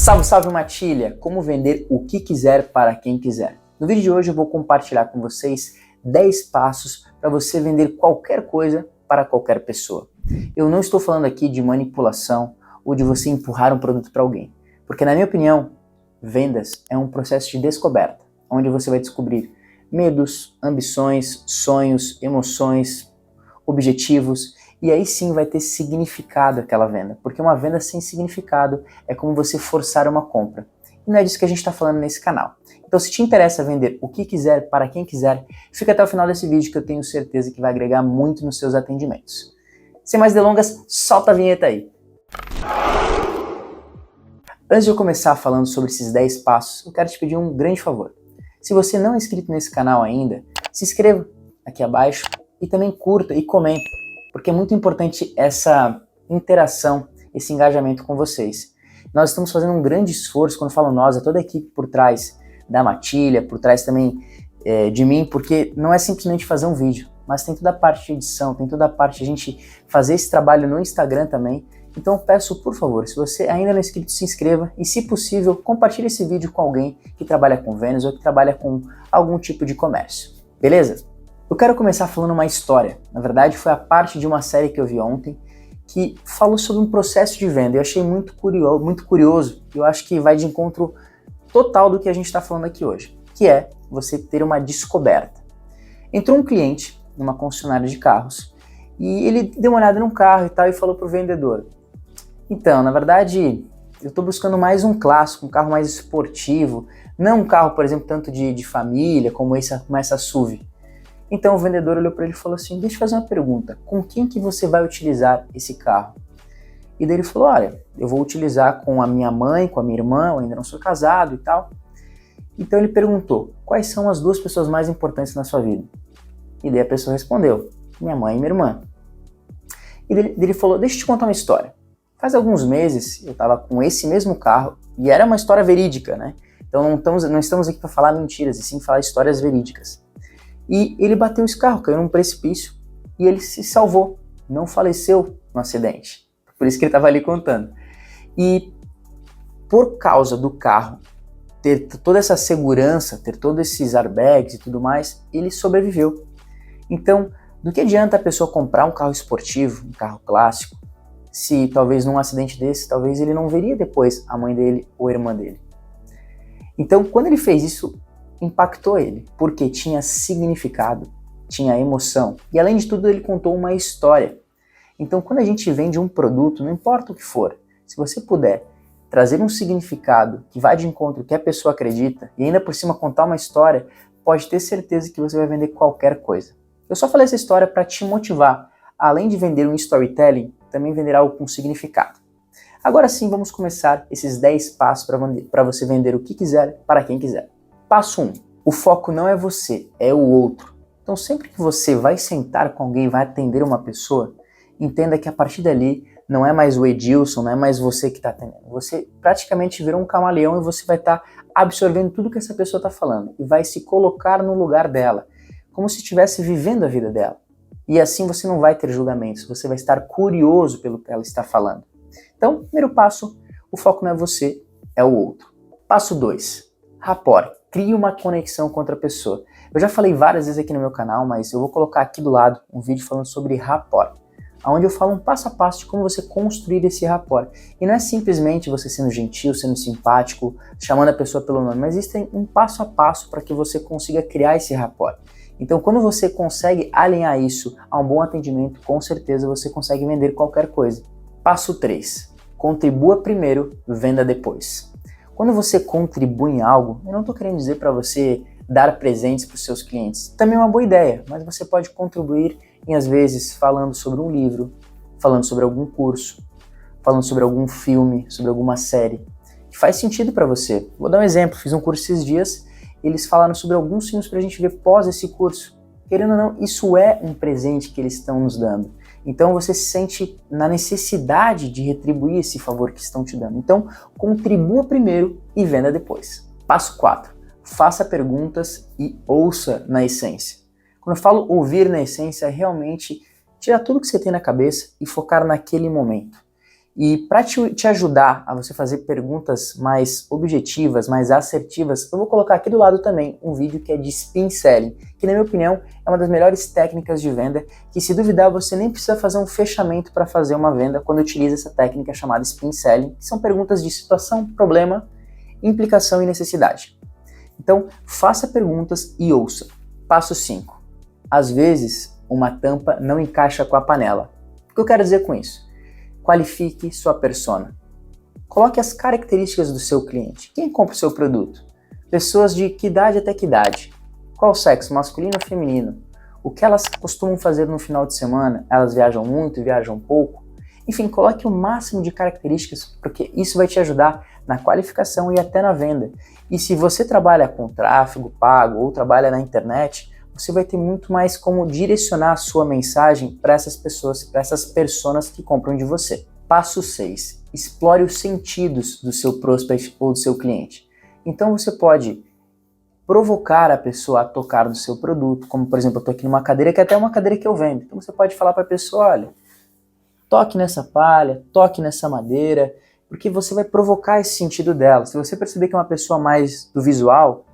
Salve, salve Matilha! Como vender o que quiser para quem quiser. No vídeo de hoje eu vou compartilhar com vocês 10 passos para você vender qualquer coisa para qualquer pessoa. Eu não estou falando aqui de manipulação ou de você empurrar um produto para alguém, porque na minha opinião, vendas é um processo de descoberta, onde você vai descobrir medos, ambições, sonhos, emoções, objetivos, e aí sim vai ter significado aquela venda, porque uma venda sem significado é como você forçar uma compra. E não é disso que a gente está falando nesse canal. Então se te interessa vender o que quiser para quem quiser, fica até o final desse vídeo que eu tenho certeza que vai agregar muito nos seus atendimentos. Sem mais delongas, solta a vinheta aí! Antes de eu começar falando sobre esses 10 passos, eu quero te pedir um grande favor. Se você não é inscrito nesse canal ainda, se inscreva aqui abaixo e também curta e comenta, porque é muito importante essa interação, esse engajamento com vocês. Nós estamos fazendo um grande esforço, quando eu falo nós, é toda a equipe por trás da Matilha, por trás também de mim, porque não é simplesmente fazer um vídeo, mas tem toda a parte de edição, tem toda a parte de a gente fazer esse trabalho no Instagram também. Então peço, por favor, se você ainda não é inscrito, se inscreva e, se possível, compartilhe esse vídeo com alguém que trabalha com vendas ou que trabalha com algum tipo de comércio. Beleza? Eu quero começar falando uma história. Na verdade, foi a parte de uma série que eu vi ontem que falou sobre um processo de venda. Eu achei muito curioso. Eu acho que vai de encontro total do que a gente está falando aqui hoje, que é você ter uma descoberta. Entrou um cliente numa concessionária de carros e ele deu uma olhada num carro e tal e falou para o vendedor: então, na verdade, eu estou buscando mais um clássico, um carro mais esportivo, não um carro, por exemplo, tanto de família como essa SUV. Então o vendedor olhou para ele e falou assim: deixa eu fazer uma pergunta, com quem que você vai utilizar esse carro? E daí ele falou: olha, eu vou utilizar com a minha mãe, com a minha irmã, eu ainda não sou casado e tal. Então ele perguntou: quais são as duas pessoas mais importantes na sua vida? E daí a pessoa respondeu: minha mãe e minha irmã. E daí ele falou: deixa eu te contar uma história. Faz alguns meses eu estava com esse mesmo carro, e era uma história verídica, né? Então não estamos aqui para falar mentiras, e sim falar histórias verídicas. E ele bateu esse carro, caiu num precipício, e ele se salvou, não faleceu no acidente. Por isso que ele estava ali contando. E por causa do carro ter toda essa segurança, ter todos esses airbags e tudo mais, ele sobreviveu. Então, do que adianta a pessoa comprar um carro esportivo, um carro clássico, se talvez num acidente desse, talvez ele não veria depois a mãe dele ou a irmã dele. Então, quando ele fez isso, impactou ele, porque tinha significado, tinha emoção, e além de tudo ele contou uma história. Então quando a gente vende um produto, não importa o que for, se você puder trazer um significado que vai de encontro ao que a pessoa acredita, e ainda por cima contar uma história, pode ter certeza que você vai vender qualquer coisa. Eu só falei essa história para te motivar, além de vender um storytelling, também vender algo com significado. Agora sim, vamos começar esses 10 passos para você vender o que quiser para quem quiser. Passo 1. O foco não é você, é o outro. Então sempre que você vai sentar com alguém, vai atender uma pessoa, entenda que a partir dali não é mais o Edilson, não é mais você que está atendendo. Você praticamente virou um camaleão e você vai estar absorvendo tudo que essa pessoa está falando e vai se colocar no lugar dela, como se estivesse vivendo a vida dela. E assim você não vai ter julgamentos, você vai estar curioso pelo que ela está falando. Então, primeiro passo, o foco não é você, é o outro. Passo 2. Rapport. Crie uma conexão com outra pessoa. Eu já falei várias vezes aqui no meu canal, mas eu vou colocar aqui do lado um vídeo falando sobre rapport, onde eu falo um passo a passo de como você construir esse rapport. E não é simplesmente você sendo gentil, sendo simpático, chamando a pessoa pelo nome, mas existem um passo a passo para que você consiga criar esse rapport. Então quando você consegue alinhar isso a um bom atendimento, com certeza você consegue vender qualquer coisa. Passo 3. Contribua primeiro, venda depois. Quando você contribui em algo, eu não estou querendo dizer para você dar presentes para os seus clientes. Também é uma boa ideia, mas você pode contribuir em, às vezes, falando sobre um livro, falando sobre algum curso, falando sobre algum filme, sobre alguma série, que faz sentido para você. Vou dar um exemplo, fiz um curso esses dias, eles falaram sobre alguns filmes para a gente ver pós esse curso. Querendo ou não, isso é um presente que eles estão nos dando. Então você se sente na necessidade de retribuir esse favor que estão te dando. Então contribua primeiro e venda depois. Passo 4. Faça perguntas e ouça na essência. Quando eu falo ouvir na essência, é realmente tirar tudo que você tem na cabeça e focar naquele momento. E para te ajudar a você fazer perguntas mais objetivas, mais assertivas, eu vou colocar aqui do lado também um vídeo que é de Spin Selling, que na minha opinião é uma das melhores técnicas de venda, que se duvidar você nem precisa fazer um fechamento para fazer uma venda quando utiliza essa técnica chamada Spin Selling, que são perguntas de situação, problema, implicação e necessidade. Então, faça perguntas e ouça. Passo 5. Às vezes, uma tampa não encaixa com a panela. O que eu quero dizer com isso? Qualifique sua persona. Coloque as características do seu cliente. Quem compra o seu produto? Pessoas de que idade até que idade? Qual sexo, masculino ou feminino? O que elas costumam fazer no final de semana? Elas viajam muito, viajam pouco? Enfim, coloque o máximo de características, porque isso vai te ajudar na qualificação e até na venda. E se você trabalha com tráfego pago ou trabalha na internet, você vai ter muito mais como direcionar a sua mensagem para essas pessoas, para essas personas que compram de você. Passo 6. Explore os sentidos do seu prospect ou do seu cliente. Então você pode provocar a pessoa a tocar no seu produto, como por exemplo, eu estou aqui numa cadeira que é até uma cadeira que eu vendo. Então você pode falar para a pessoa, olha, toque nessa palha, toque nessa madeira, porque você vai provocar esse sentido dela. Se você perceber que é uma pessoa mais do visual,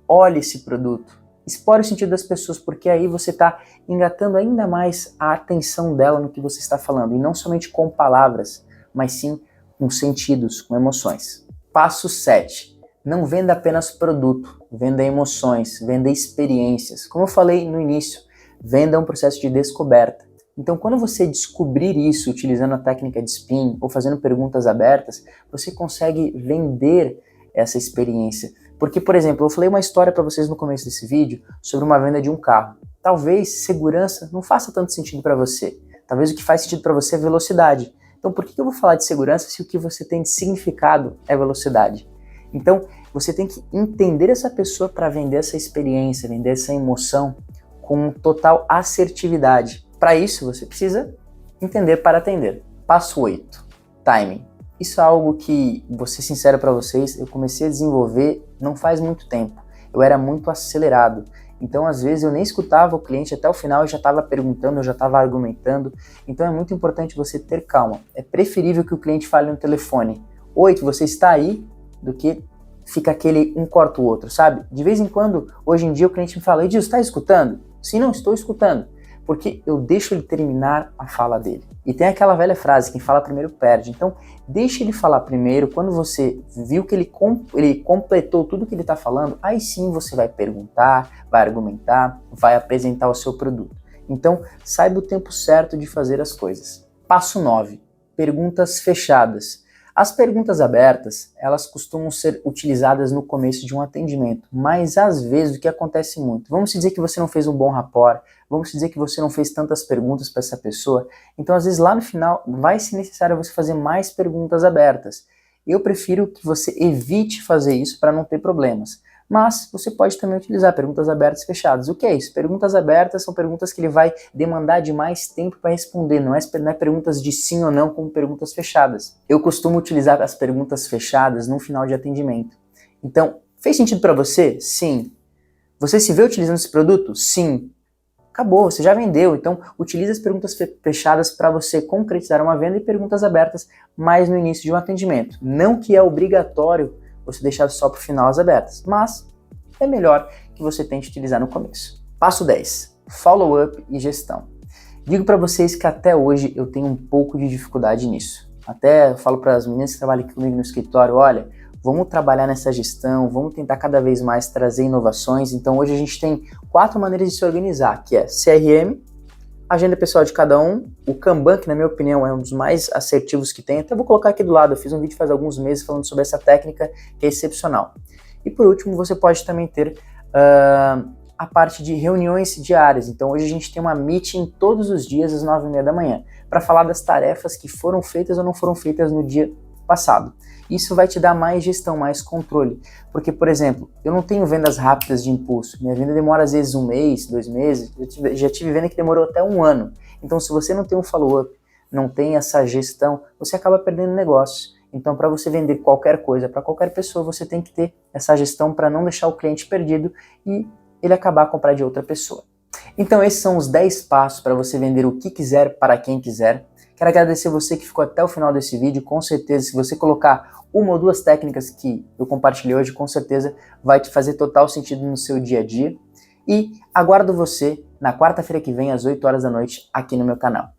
olhe esse produto. Explore o sentido das pessoas, porque aí você está engatando ainda mais a atenção dela no que você está falando, e não somente com palavras, mas sim com sentidos, com emoções. Passo 7. Não venda apenas produto, venda emoções, venda experiências. Como eu falei no início, venda é um processo de descoberta. Então, quando você descobrir isso utilizando a técnica de spin ou fazendo perguntas abertas, você consegue vender essa experiência. Porque, por exemplo, eu falei uma história para vocês no começo desse vídeo sobre uma venda de um carro. Talvez segurança não faça tanto sentido para você. Talvez o que faz sentido para você é velocidade. Então, por que eu vou falar de segurança se o que você tem de significado é velocidade? Então, você tem que entender essa pessoa para vender essa experiência, vender essa emoção com total assertividade. Para isso, você precisa entender para atender. Passo 8. Timing. Isso é algo que, vou ser sincero para vocês, eu comecei a desenvolver não faz muito tempo. Eu era muito acelerado. Então, às vezes, eu nem escutava o cliente até o final, eu já estava perguntando, eu já estava argumentando. Então, é muito importante você ter calma. É preferível que o cliente fale no telefone, oi, você está aí, do que fica aquele um corta o outro, sabe? De vez em quando, hoje em dia, o cliente me fala, Edilson, está escutando? Sim, não, estou escutando. Porque eu deixo ele terminar a fala dele. E tem aquela velha frase, quem fala primeiro perde. Então, deixe ele falar primeiro. Quando você viu que ele completou tudo que ele está falando, aí sim você vai perguntar, vai argumentar, vai apresentar o seu produto. Então, saiba o tempo certo de fazer as coisas. Passo 9. Perguntas fechadas. As perguntas abertas, elas costumam ser utilizadas no começo de um atendimento, mas às vezes o que acontece muito, vamos dizer que você não fez um bom rapport, vamos dizer que você não fez tantas perguntas para essa pessoa, então às vezes lá no final vai ser necessário você fazer mais perguntas abertas. Eu prefiro que você evite fazer isso para não ter problemas. Mas você pode também utilizar perguntas abertas e fechadas. O que é isso? Perguntas abertas são perguntas que ele vai demandar de mais tempo para responder, não é perguntas de sim ou não como perguntas fechadas. Eu costumo utilizar as perguntas fechadas no final de atendimento. Então, fez sentido para você? Sim. Você se vê utilizando esse produto? Sim. Acabou, você já vendeu. Então, utilize as perguntas fechadas para você concretizar uma venda e perguntas abertas mais no início de um atendimento. Não que é obrigatório você deixar só para o final as abertas, mas é melhor que você tente utilizar no começo. Passo 10. Follow-up e gestão. Digo para vocês que até hoje eu tenho um pouco de dificuldade nisso. Até eu falo para as meninas que trabalham aqui comigo no escritório, olha, vamos trabalhar nessa gestão, vamos tentar cada vez mais trazer inovações. Então hoje a gente tem 4 maneiras de se organizar, que é CRM, agenda pessoal de cada um, o Kanban, que na minha opinião é um dos mais assertivos que tem, até vou colocar aqui do lado, eu fiz um vídeo faz alguns meses falando sobre essa técnica que é excepcional. E por último, você pode também ter a parte de reuniões diárias. Então hoje a gente tem uma meeting todos os dias às 9h30 da manhã, para falar das tarefas que foram feitas ou não foram feitas no dia passado. Isso vai te dar mais gestão, mais controle. Porque, por exemplo, eu não tenho vendas rápidas de impulso. Minha venda demora às vezes 1 mês, 2 meses. Já tive venda que demorou até 1 ano. Então, se você não tem um follow-up, não tem essa gestão, você acaba perdendo negócio. Então, para você vender qualquer coisa para qualquer pessoa, você tem que ter essa gestão para não deixar o cliente perdido e ele acabar a comprar de outra pessoa. Então, esses são os 10 passos para você vender o que quiser para quem quiser. Quero agradecer você que ficou até o final desse vídeo. Com certeza, se você colocar uma ou duas técnicas que eu compartilhei hoje, com certeza vai te fazer total sentido no seu dia a dia. E aguardo você na quarta-feira que vem, às 8 horas da noite, aqui no meu canal.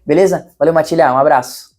Beleza? Valeu, Matilha. Um abraço.